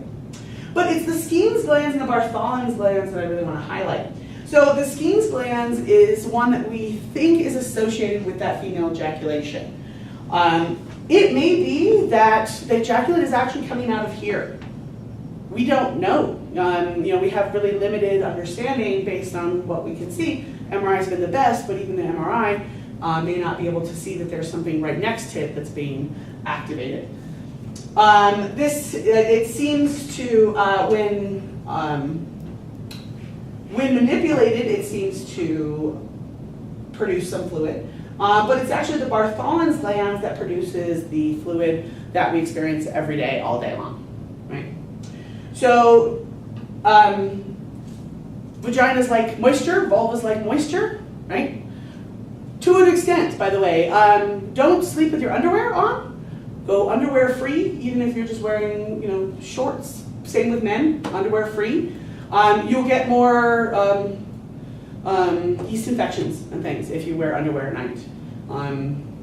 But it's the Skene's glands and the Bartholin's glands that I really want to highlight. So the Skene's glands is one that we think is associated with that female ejaculation. It may be that the ejaculate is actually coming out of here. We don't know. We have really limited understanding based on what we can see. MRI has been the best, but even the MRI may not be able to see that there's something right next to it that's being activated. It seems to, when manipulated, it seems to produce some fluid. But it's actually the Bartholin's glands that produces the fluid that we experience every day, all day long, right? So, vagina's like moisture, vulva's like moisture, right? To an extent, by the way. Don't sleep with your underwear on. Go underwear free, even if you're just wearing, shorts. Same with men, underwear free. You'll get more yeast infections and things if you wear underwear at night.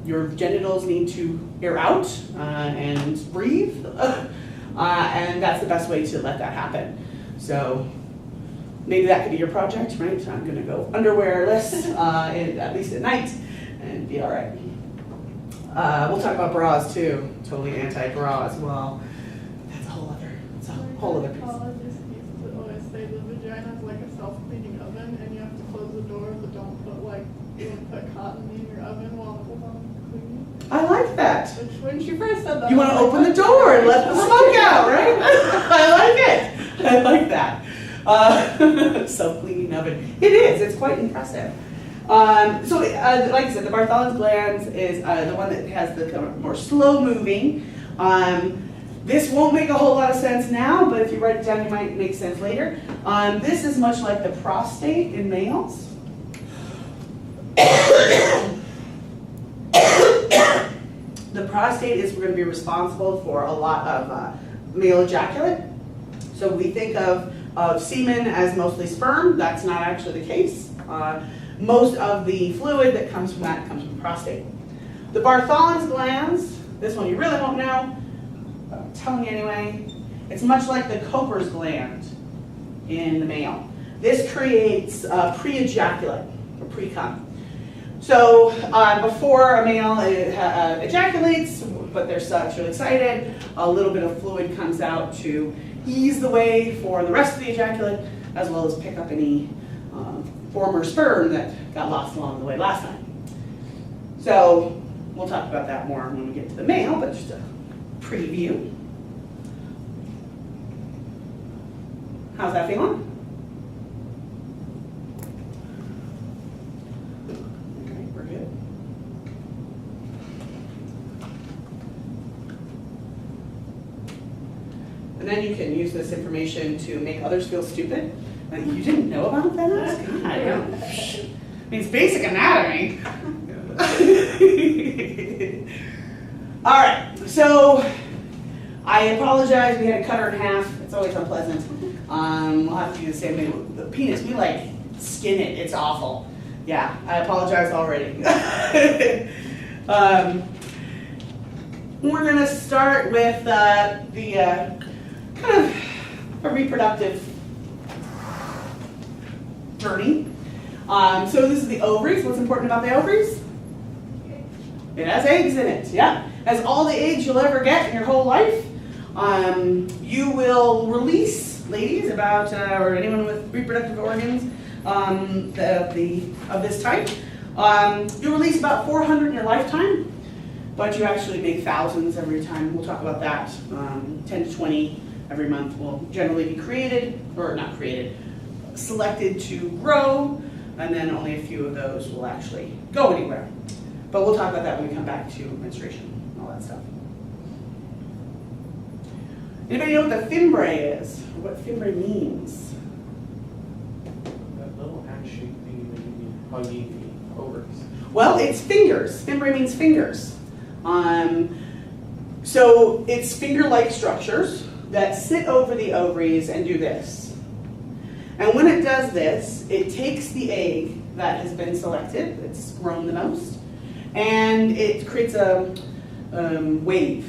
Your genitals need to air out and breathe, and that's the best way to let that happen. So maybe that could be your project, right? I'm going to go underwearless, at least at night, and be all right. We'll talk about bras too. Totally anti-bra as well. That's a whole other piece. Psychologists used to always say the vagina is like a self-cleaning oven, and you have to close the door, but don't put cotton in your oven while it was on cleaning. I like that. Which, when she first said that, You want to open the door and let the smoke out, right? I like it. I like that. Self-cleaning oven. It is. It's quite impressive. Like I said, the Bartholin's glands is the one that has the kind of more slow-moving. This won't make a whole lot of sense now, but if you write it down, it might make sense later. This is much like the prostate in males. The prostate is going to be responsible for a lot of male ejaculate. So we think of semen as mostly sperm. That's not actually the case. Most of the fluid that comes from that comes from the prostate. The Bartholin's glands, this one you really won't know, but I'm telling you anyway, it's much like the Cooper's gland in the male. This creates pre-ejaculate, or pre-cum. So before a male ejaculates, but they're sexually excited, a little bit of fluid comes out to ease the way for the rest of the ejaculate, as well as pick up any former sperm that got lost along the way last time. So We'll talk about that more when we get to the male, but just a preview. How's that feeling? Okay, we're good. And then you can use this information to make others feel stupid. Like, you didn't know about that? God, I don't. I mean, it's basic anatomy. All right, so I apologize. We had to cut her in half. It's always unpleasant. We'll have to do the same thing with the penis. We like skin it. It's awful. Yeah, I apologize already. We're gonna start with the kind of a reproductive journey. So this is the ovaries. What's important about the ovaries? It has eggs in it, yeah. It has all the eggs you'll ever get in your whole life. You will release, ladies, about, or anyone with reproductive organs of this type, you'll release about 400 in your lifetime, but you actually make thousands every time. We'll talk about that. 10 to 20 every month will generally be created, or not created, selected to grow, and then only a few of those will actually go anywhere. But we'll talk about that when we come back to menstruation and all that stuff. Anybody know what the fimbriae is? Or what fimbriae means? That little handshake thing that you mean hugging the ovaries. Well, it's fingers. Fimbriae means fingers. So it's finger-like structures that sit over the ovaries and do this. And when it does this, it takes the egg that has been selected, it's grown the most, and it creates a wave.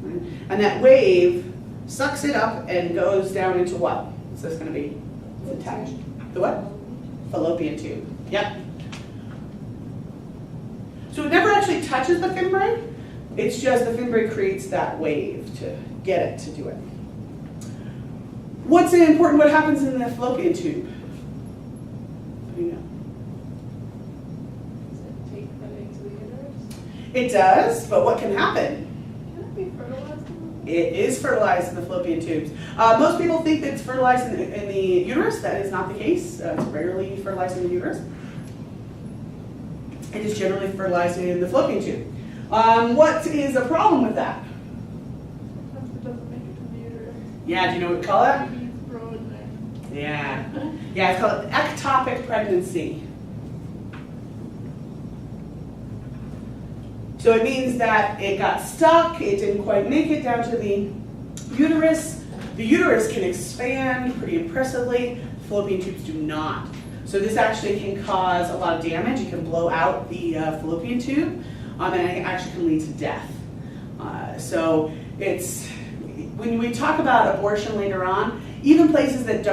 Right? And that wave sucks it up and goes down into what? What's this going to be? It's attached. The what? Fallopian tube. Yep. So it never actually touches the fimbriae. It's just the fimbriae creates that wave to get it to do it. What's important? What happens in the fallopian tube? What do you know? Does it take that into the uterus? It does, but what can happen? Can it be fertilized? It is fertilized in the fallopian tubes. Most people think that it's fertilized in the uterus. That is not the case. It's rarely fertilized in the uterus. It is generally fertilized in the fallopian tube. What is a problem with that? Sometimes it doesn't make it to the uterus. Yeah, do you know what we call that? Babies grow in there. Yeah. Yeah, it's called ectopic pregnancy. So it means that it got stuck, it didn't quite make it down to the uterus. The uterus can expand pretty impressively, fallopian tubes do not. So this actually can cause a lot of damage. It can blow out the fallopian tube, and it actually can lead to death. So it's, when we talk about abortion later on, even places that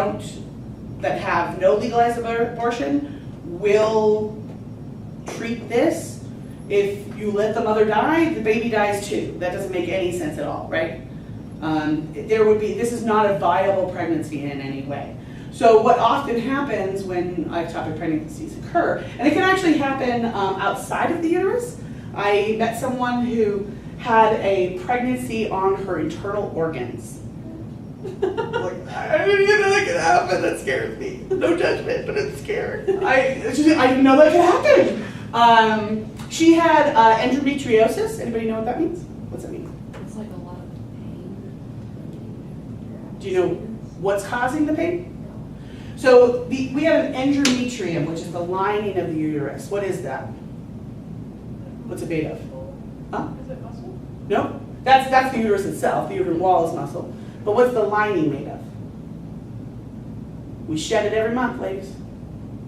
have no legalized abortion will treat this. If you let the mother die, the baby dies too. That doesn't make any sense at all, right? This is not a viable pregnancy in any way. So what often happens when ectopic pregnancies occur, and it can actually happen outside of the uterus. I met someone who had a pregnancy on her internal organs. Like, I didn't even know that could happen. That scares me. No judgment, but it's scared. I didn't know that could happen. She had endometriosis. Anybody know what that means? What's that mean? It's like a lot of pain. Do you know what's causing the pain? So we have an endometrium, which is the lining of the uterus. What is that? What's it made of? Huh? Is it muscle? No? That's the uterus itself. The uterine wall is muscle. But what's the lining made of? We shed it every month, ladies.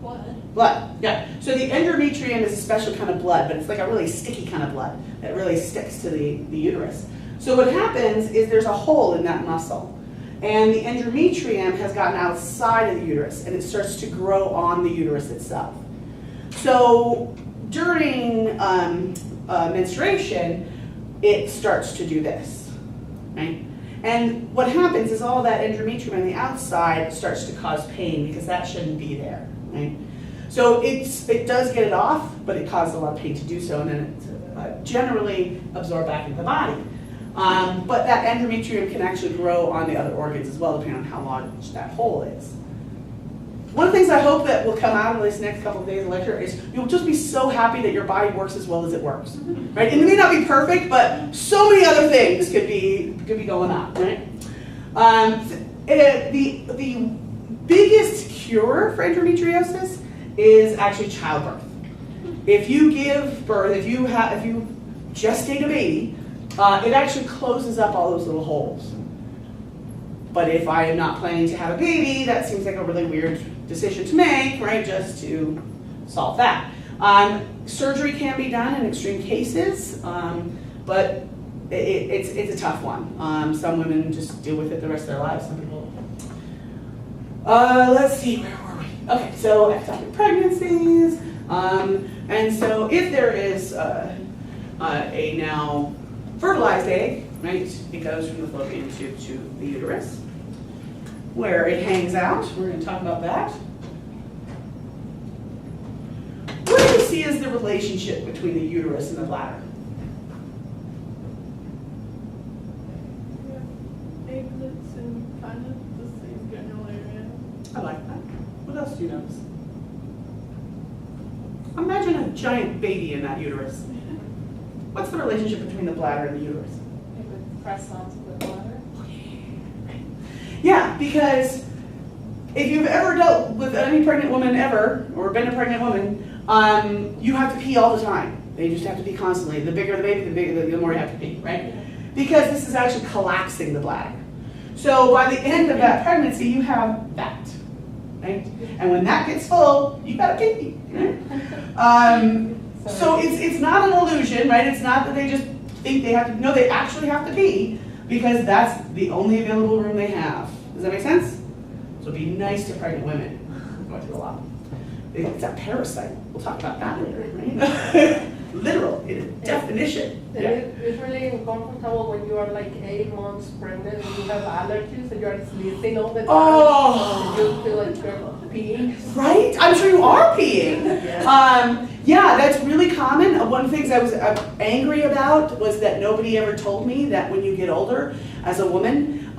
Blood. Blood, yeah. So the endometrium is a special kind of blood, but it's like a really sticky kind of blood that really sticks to the uterus. So what happens is there's a hole in that muscle, and the endometrium has gotten outside of the uterus, and it starts to grow on the uterus itself. So during menstruation, it starts to do this, right? And what happens is all that endometrium on the outside starts to cause pain because that shouldn't be there, right? So it does get it off, but it causes a lot of pain to do so, and then it's generally absorbed back into the body. But that endometrium can actually grow on the other organs as well, depending on how large that hole is. One of the things I hope that will come out of this next couple of days of lecture is you'll just be so happy that your body works as well as it works, right? And it may not be perfect, but so many other things could be going on, right? The biggest cure for endometriosis is actually childbirth. If you give birth, if you gestate a baby, it actually closes up all those little holes. But if I am not planning to have a baby, that seems like a really weird decision to make, right? Just to solve that. Surgery can be done in extreme cases, but it's a tough one. Some women just deal with it the rest of their lives. Some people. Let's see, where were we? Okay, so ectopic pregnancies. And so if there is a now fertilized egg, right, it goes from the fallopian tube to the uterus, where it hangs out. We're going to talk about that. What do you see as the relationship between the uterus and the bladder? Egglets and kind of the same general area. I like that. What else do you notice? Imagine a giant baby in that uterus. What's the relationship between the bladder and the uterus? It would press onto the bladder. Yeah, because if you've ever dealt with any pregnant woman ever, or been a pregnant woman, you have to pee all the time. They just have to pee constantly. The bigger the baby, the more you have to pee, right? Because this is actually collapsing the bladder. So by the end of that pregnancy, you have that, right? And when that gets full, you got a pee, right? So it's not an illusion, right? It's not that they just think they have to, no, they actually have to pee because that's the only available room they have. Does that make sense? So be nice to pregnant women. I'm going through a lot. It's a parasite. We'll talk about that later, right? Literal, in definition. And it's really uncomfortable when you are like 8 months pregnant and you have allergies and you're sneezing all the time. Oh. And you feel like you're peeing. Right? I'm sure you are peeing. Yeah, that's really common. One of the things I was angry about was that nobody ever told me that when you get older as a woman,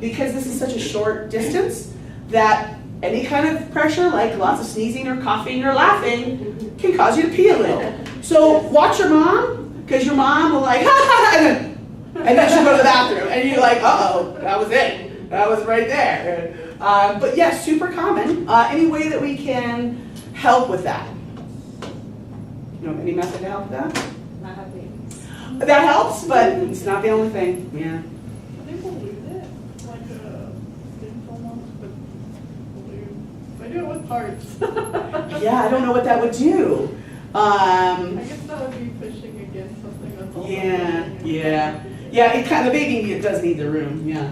because this is such a short distance, that any kind of pressure, like lots of sneezing or coughing or laughing, can cause you to pee a little. So watch your mom, because your mom will like, and then she'll go to the bathroom, and you're like, uh-oh, that was it. That was right there. But yes, super common. Any way that we can help with that? You know, any method to help with that? Not have babies. That helps, but it's not the only thing. Yeah. They believe it, like a skin almost, but believe. They do it with parts. Yeah, I don't know what that would do. I guess that would be fishing against something that's also Yeah. It kind of, the baby it does need the room. Yeah.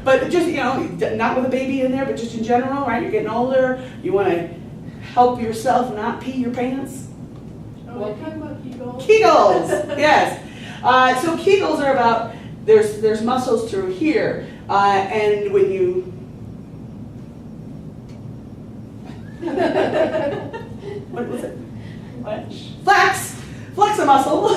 But just, not with a baby in there, but just in general, right? You're getting older. You want to help yourself not pee your pants. Oh, we're talking about Kegels. Kegels, yes. So Kegels are about, there's muscles through here, and when you, what was it? Flex a muscle.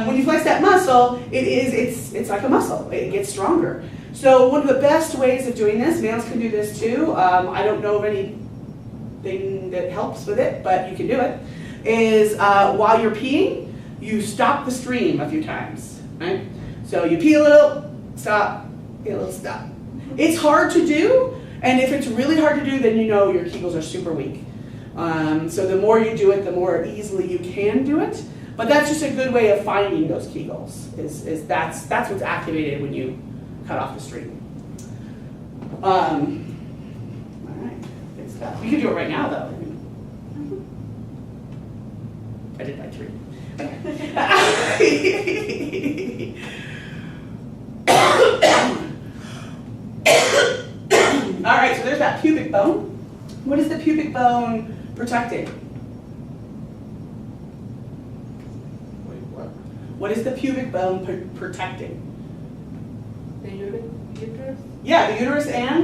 When you flex that muscle, it's like a muscle. It gets stronger. So one of the best ways of doing this, males can do this too. I don't know of anything that helps with it, but you can do it. Is while you're peeing, you stop the stream a few times, right? So you pee a little, stop, pee a little, stop. It's hard to do, and if it's really hard to do, then you know your Kegels are super weak. So the more you do it, the more easily you can do it. But that's just a good way of finding those Kegels. Is that's what's activated when you cut off the stream. All right, good stuff. You can do it right now, though. I did by 3. All right, so there's that pubic bone. What is the pubic bone protecting? Wait, what? What is the pubic bone protecting? The uterus? Yeah, the uterus and